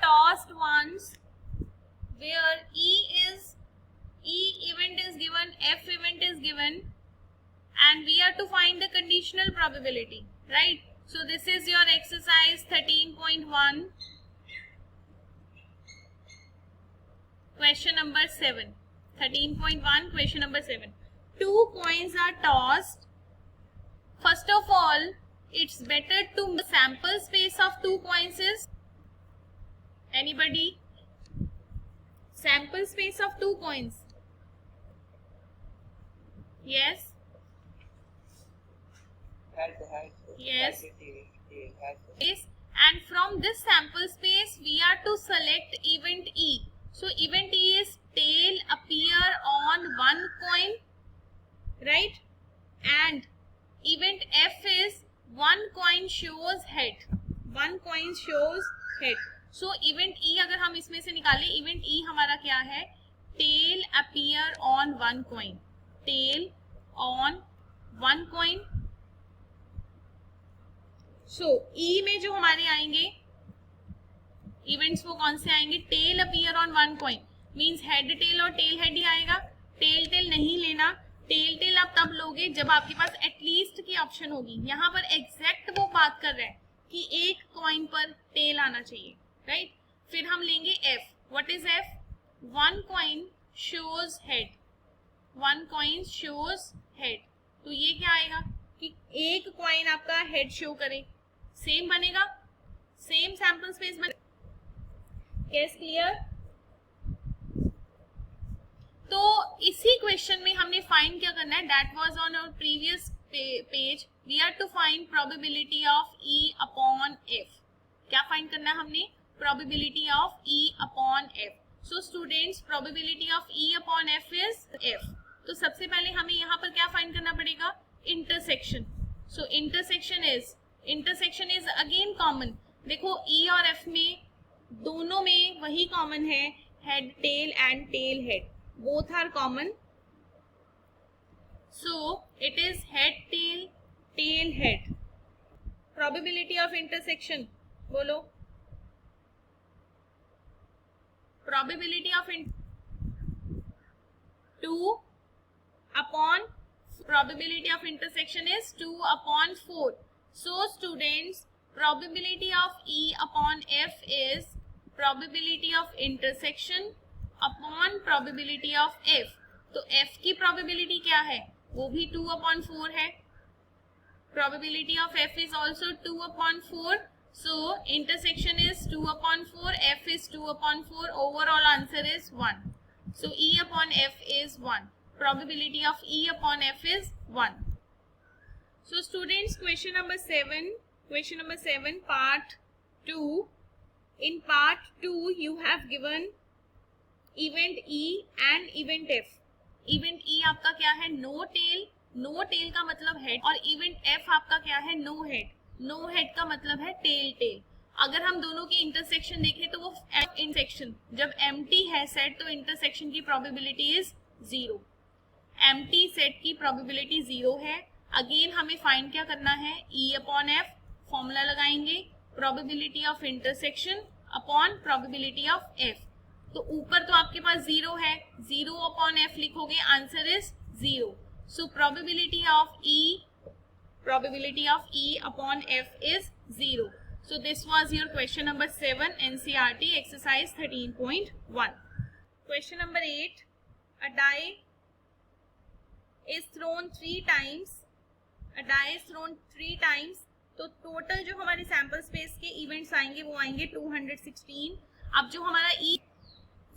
tossed ones where E event is given, F event is given, and we are to find the conditional probability, right? So this is your exercise 13.1, question number 7. 13.1, question number 7. Two coins are tossed. First of all, it's better to sample space of two coins is, anybody? Sample space of two coins. Yes. Yes. Yes. And from this sample space, we are to select event E. So event E is tail appear on one coin, right? And event F is one coin shows head. One coin shows head. So event E अगर हम इसमें से निकालें, event E हमारा क्या है? Tail appear on one coin. Tail on one coin. So E में जो हमारे आएंगे इवेंट्स वो कौन से आएंगे? Tail appear on one coin means head tail और टेल हेड ही आएगा. टेल टेल नहीं लेना. टेल टेल आप तब लोगे जब आपके पास एटलीस्ट की ऑप्शन होगी. यहाँ पर एग्जैक्ट वो बात कर रहे हैं कि एक कॉइन पर टेल आना चाहिए, राइट? फिर हम लेंगे F. What is F? One coin shows head. One coin shows head. तो ये क्या आएगा कि एक कॉइन आपका हेड शो करे. सेम बनेगा, सेम सैंपल स्पेस बनेगा. Case clear? तो इसी क्वेश्चन में हमने फाइंड क्या करना है? That was on our previous page. We are to find probability of E upon F. क्या फाइंड करना है हमने? Probability of E upon F. So students, probability of E upon F is F. तो सबसे पहले हमें यहाँ पर क्या फाइंड करना पड़ेगा? Intersection. So intersection is again common. देखो ई और एफ में दोनों में वही कॉमन है, head tail and tail head. Both are common. So it is head tail tail head. Probability of intersection बोलो. Probability of 2 upon probability of intersection is 2 upon 4. So students, probability of E upon F is probability of intersection upon probability of F. तो F की probability क्या है? वो भी 2 upon 4 है. Probability of F is also 2 upon 4. So intersection is 2 upon 4. F is 2 upon 4. Overall answer is 1. So E upon F is 1. Probability of E upon F is 1. So students, question number 7, part 2. In part 2 you have given event E and event F. Event E आपका क्या है? No tail. No tail का मतलब head. और event F आपका क्या है? No head. No head का मतलब है tail tail. अगर हम दोनों की इंटरसेक्शन देखें तो वो इंटरसेक्शन जब एम्प्टी है सेट तो इंटरसेक्शन की प्रोबेबिलिटी इज 0. एम्प्टी सेट की प्रोबेबिलिटी 0 है. अगेन हमें फाइंड क्या करना है? E upon F. फॉर्मूला लगाएंगे probability of intersection upon probability of F. तो ऊपर तो आपके पास 0 है, 0 अपॉन एफ लिखोगे, answer is 0. So probability of E upon F is 0. So this was your question number 7, NCERT exercise 13.1. Question number 8. A die is thrown 3 times. A die is thrown 3 times. तो total जो हमारे sample space के events आएंगे वो आएंगे 216. अब जो हमारा E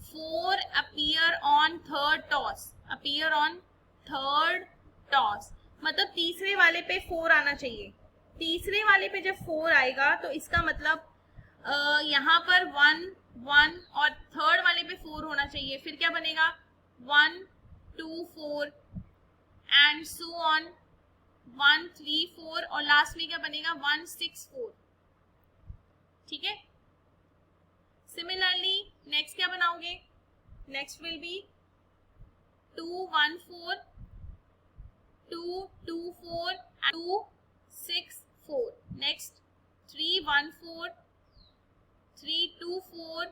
4 appear on third toss. Appear on third toss. मतलब तीसरे वाले पे 4 आना चाहिए. तीसरे वाले पे जब 4 आएगा तो इसका मतलब यहाँ पर 1 1 और थर्ड वाले पे 4 होना चाहिए. फिर क्या बनेगा? 1 2 4 एंड सो ऑन 1 3 4 और लास्ट में क्या बनेगा? 1 6 4. ठीक है. सिमिलरली नेक्स्ट क्या बनाओगे? Next will be 2 1 4 2 2 4 2 6 4. Next 3 1 4 3 2 2 4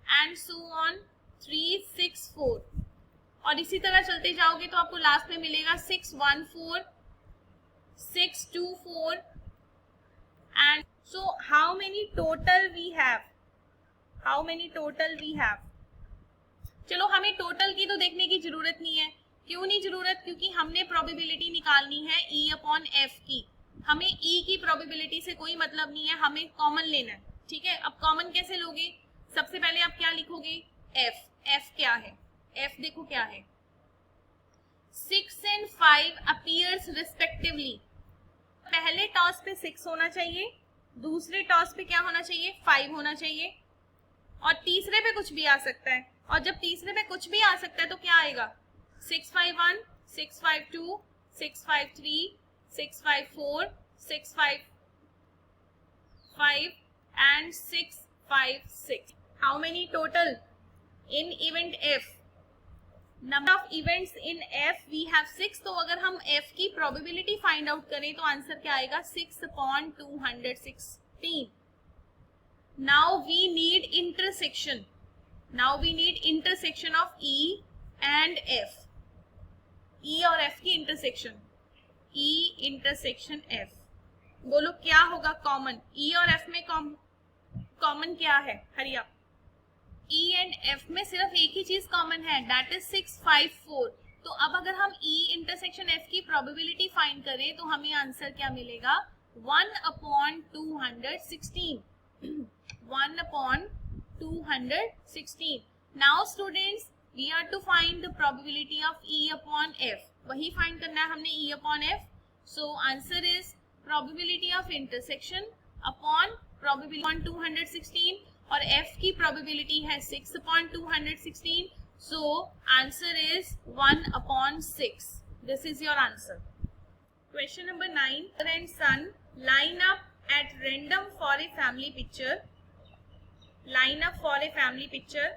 and so on 3 6 4, और इसी तरह चलते जाओगे तो आपको लास्ट में मिलेगा 6 1 4 6 2 4 and so how many total we have, how many total we have. चलो हमें टोटल की तो देखने की जरूरत नहीं है। क्यों नहीं जरूरत? क्योंकि हमने प्रोबेबिलिटी निकालनी है E अपॉन F की। हमें E की प्रोबेबिलिटी से कोई मतलब नहीं है, हमें कॉमन लेना है। ठीक है, अब कॉमन कैसे लोगे? सबसे पहले आप क्या लिखोगे? F। F क्या है? F देखो क्या है, 6 and 5 appears respectively। पहले टॉस पे 6 होना चाहिए, दूसरे टॉस पे क्या होना चाहिए? 5 होना चाहिए, और तीसरे पे कुछ भी आ सकता है। और जब तीसरे पे कुछ भी आ सकता है तो क्या आएगा? 6 5 1 6 5 2 6 5 3 6 5 4 6 5 5 and 6 5 6। How many total in event F? Number of events in F we have 6। तो अगर हम F की probability find out करें तो आंसर क्या आएगा? 6 upon 216। Now we need intersection। Now we need intersection of E and F। E और F की intersection, E intersection F। बोलो क्या होगा कॉमन? E और F में कॉमन क्या है? हरी आप। E एंड F में सिर्फ एक ही चीज कॉमन है, दैट इज 6 5 4। तो अब अगर हम E इंटरसेक्शन F की प्रोबेबिलिटी फाइंड करें तो हमें आंसर क्या मिलेगा? 1 upon 216। 1 upon 216। Now students, we are to find the probability of E upon F। वही find करना है हमने E upon F। So answer is probability of intersection upon probability upon 216, और F की probability है 6 upon 216। So answer is 1 upon 6। This is your answer। Question number 9, father and son line up at random for a family picture। Line up for a family picture।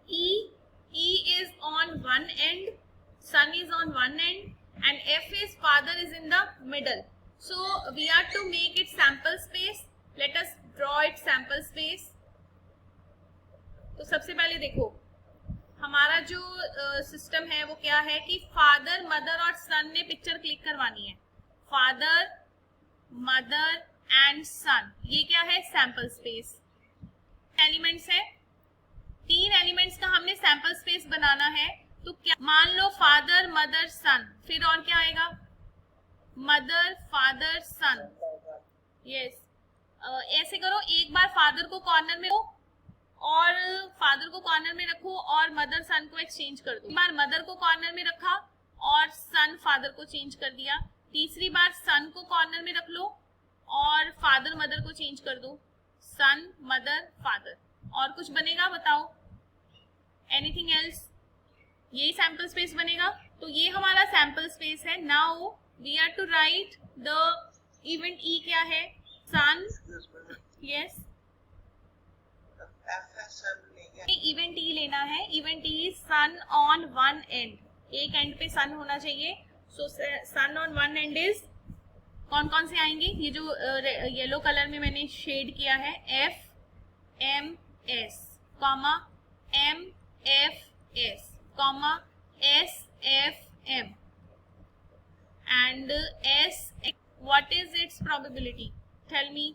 E is on one end, son is on one end, and F is father is in the middle। So we are to make it sample space। Let us draw it sample space। तो सबसे पहले देखो हमारा जो system है वो क्या है कि फादर मदर और सन ने पिक्चर क्लिक करवानी है। फादर मदर एंड सन, ये क्या है? Sample space. एलिमेंट्स है, 3 एलिमेंट्स का हमने सैंपल स्पेस बनाना है। तो क्या मान लो फादर मदर सन, फिर और क्या आएगा? मदर फादर सन। यस, ऐसे करो, एक बार फादर को कॉर्नर में रखो और फादर को कॉर्नर में रखो और मदर सन को एक्सचेंज कर दो। एक बार मदर को कॉर्नर में रखा और सन फादर को चेंज कर दिया। तीसरी बार सन को कॉर्नर में रख लो और फादर मदर को चेंज कर दो। Son mother father. और कुछ बनेगा? बताओ, एनीथिंग एल्स? यही सैंपल स्पेस बनेगा। तो ये हमारा सैंपल स्पेस है। Now we are to write the event E क्या है? सन। यस, इवेंट ई लेना है। Event E son on one end, एक एंड पे सन होना चाहिए। So son on one end is, कौन कौन से आएंगे? ये जो येलो कलर में मैंने शेड किया है, F M S comma M F S comma S F M and S. What is its probability? Tell me.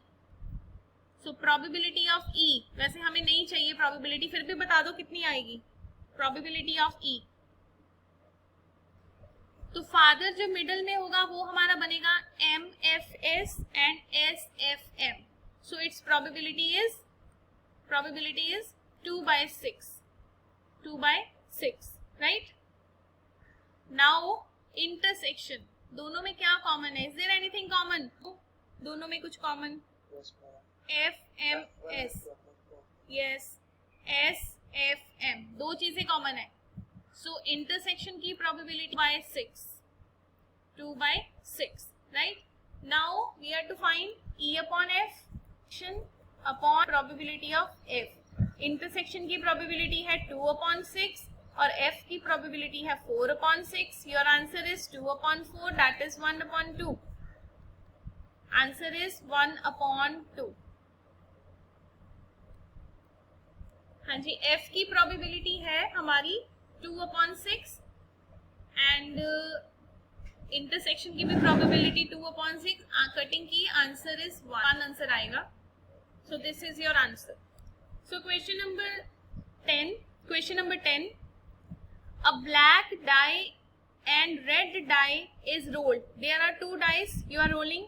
So probability of E, वैसे हमें नहीं चाहिए प्रोबेबिलिटी, फिर भी बता दो कितनी आएगी प्रोबेबिलिटी ऑफ ई। तो फादर जो मिडल में होगा वो हमारा बनेगा M F S and S F M. So it's probability is 2/6। 2/6, right. Now intersection, दोनों में क्या कॉमन है? Is there anything common? दोनों में कुछ common? F M S, yes, S F M, दो चीजें कॉमन है। सो इंटरसेक्शन की probability 2/6, right? Now we are to find E upon F upon probability of F। Intersection की probability है 2/6 और F की प्रोबेबिलिटी है 4/6। Your answer is 2/4, that is 1/2। Answer is 1/2। हाँ जी, f की प्रोबेबिलिटी है हमारी 2/6 एंड इंटरसेक्शन की भी प्रोबेबिलिटी 2/6, कटिंग की आंसर इज 1 आंसर आएगा. So this is your answer. So question number 10, a black die and red die is rolled. There are 2 dice you are rolling.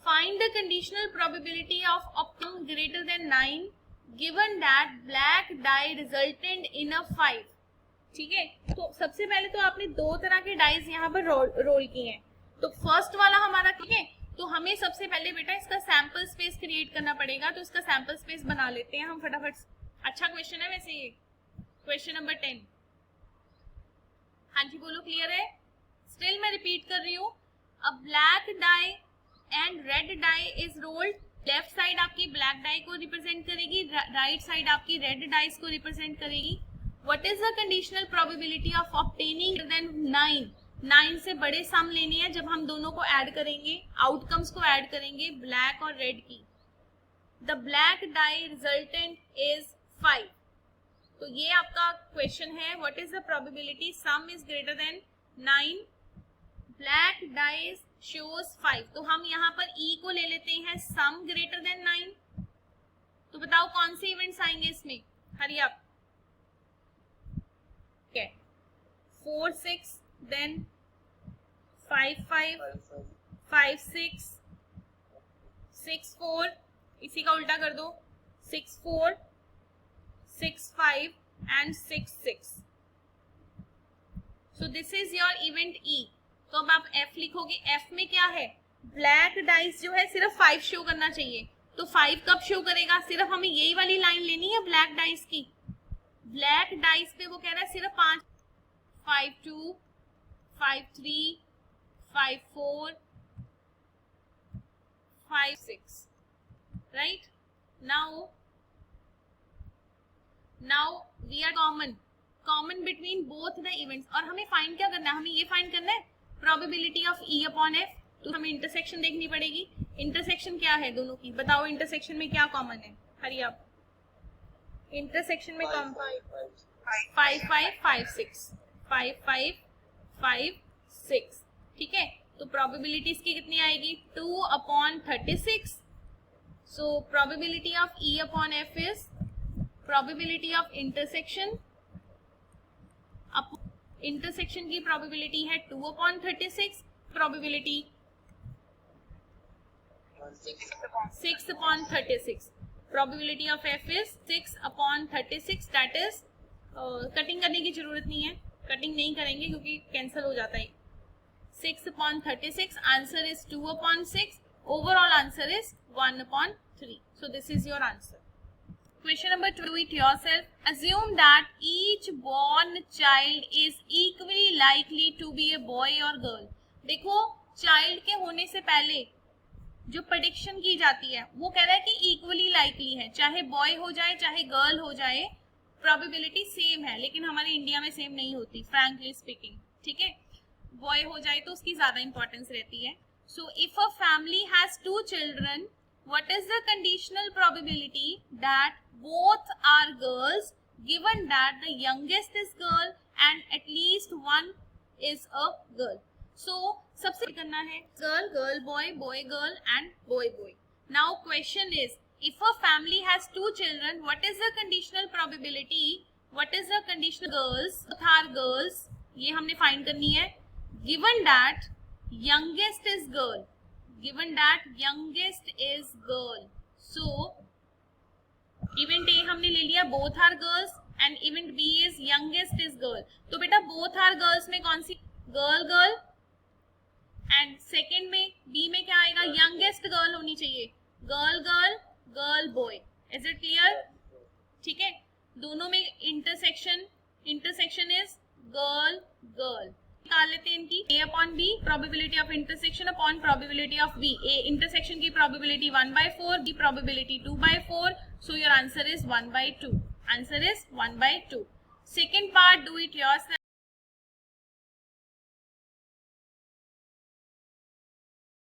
Find the conditional probability of outcome greater than 9 given that black die resulted in a 5. ठीक है, तो सबसे पहले तो आपने 2 तरह के dice यहाँ पर रोल किए हैं. तो फर्स्ट वाला हमारा, ठीक है, तो हमें सबसे पहले बेटा इसका सैंपल स्पेस क्रिएट करना पड़ेगा. तो इसका सैंपल स्पेस बना लेते हैं हम फटाफट. अच्छा क्वेश्चन है वैसे ये. Question number 10. हाँ जी बोलो, क्लियर है? स्टिल मैं रिपीट कर रही हूँ. A black die and red die is rolled. Left side आपकी ब्लैक डाई को रिप्रेजेंट करेगी, राइट साइड आपकी रेड डाइस को रिप्रेजेंट करेगी. What is the conditional probability of obtaining then 9? 9 से बड़े सम लेनी है जब हम दोनों को ऐड करेंगे, आउटकम्स को ऐड करेंगे ब्लैक और रेड की. The black dye resultant is 5. तो ये आपका क्वेश्चन है. What is the probability some is greater than 9, black dice shows 5. तो हम यहाँ पर E को ले लेते हैं, सम ग्रेटर देन 9. तो बताओ कौन से इवेंट्स आएंगे इसमें? Hurry up. 4 6 देन 5 5 5 6 6 4, इसी का उल्टा कर दो, 6 4 6 5 and 6 6. So this is your event E. तो अब आप F लिखोगे. F में क्या है? ब्लैक डाइस जो है सिर्फ 5 शो करना चाहिए. तो 5 कब शो करेगा? सिर्फ हमें यही वाली लाइन लेनी है ब्लैक डाइस की. ब्लैक डाइस पे वो कह रहा है सिर्फ 5. 5 2 5 3 5 4 5 6. Right now we are common between both the events. और हमें फाइंड क्या करना है? हमें ये फाइंड करना है probability of E upon F. तो हमें इंटरसेक्शन देखनी पड़ेगी. इंटरसेक्शन क्या है दोनों की? बताओ इंटरसेक्शन में क्या कॉमन है? हरी आप. इंटरसेक्शन में कॉमन 5 5 5 6 5 5 5 6. ठीक है, तो प्रोबेबिलिटीज की कितनी आएगी? 2/36. सो probability of E upon F is probability of intersection. Intersection की प्रोबेबिलिटी है 2/36. Probability 6/36. Probability of F is 6/36. That is, cutting करने की जरूरत नहीं है, कटिंग नहीं करेंगे क्योंकि कैंसिल हो जाता है. 6/36. Answer is 2/6. Overall answer is 1/3. So this is your answer. Question number 2, do it yourself. Assume that each born child is equally likely to be a boy or girl. देखो, child के होने से पहले जो prediction की जाती है वो कह रहा है कि इक्वली लाइकली है, चाहे बॉय हो जाए चाहे गर्ल हो जाए, प्रोबेबिलिटी सेम है. लेकिन हमारे इंडिया में सेम नहीं होती, फ्रैंकली स्पीकिंग. ठीक है, बॉय हो जाए तो उसकी ज्यादा इंपॉर्टेंस रहती है. So if a family has 2 children, what is the conditional probability that both are girls given that the youngest is girl and at least one is a girl? So सबसे करना है girl girl boy boy girl and boy boy. Now question is, if a family has 2 children, what is the conditional probability? What is the conditional girls? Both are girls. ये हमने find करनी है. Given that youngest is girl. Given that youngest is girl. So event A हमने ले लिया both are girls and event B is youngest is girl. तो बेटा both are girls में कौन सी? girl girl. and second में B में क्या आएगा? youngest girl होनी चाहिए. girl girl girl boy. Is it clear? ठीक है, दोनों में intersection is girl girl. निकाल लेते हैं इनकी. A upon B, probability of intersection upon probability of B. A intersection की probability 1/4, B probability 2/4. So your answer is 1/2. Answer is 1/2. Second part, do it yourself.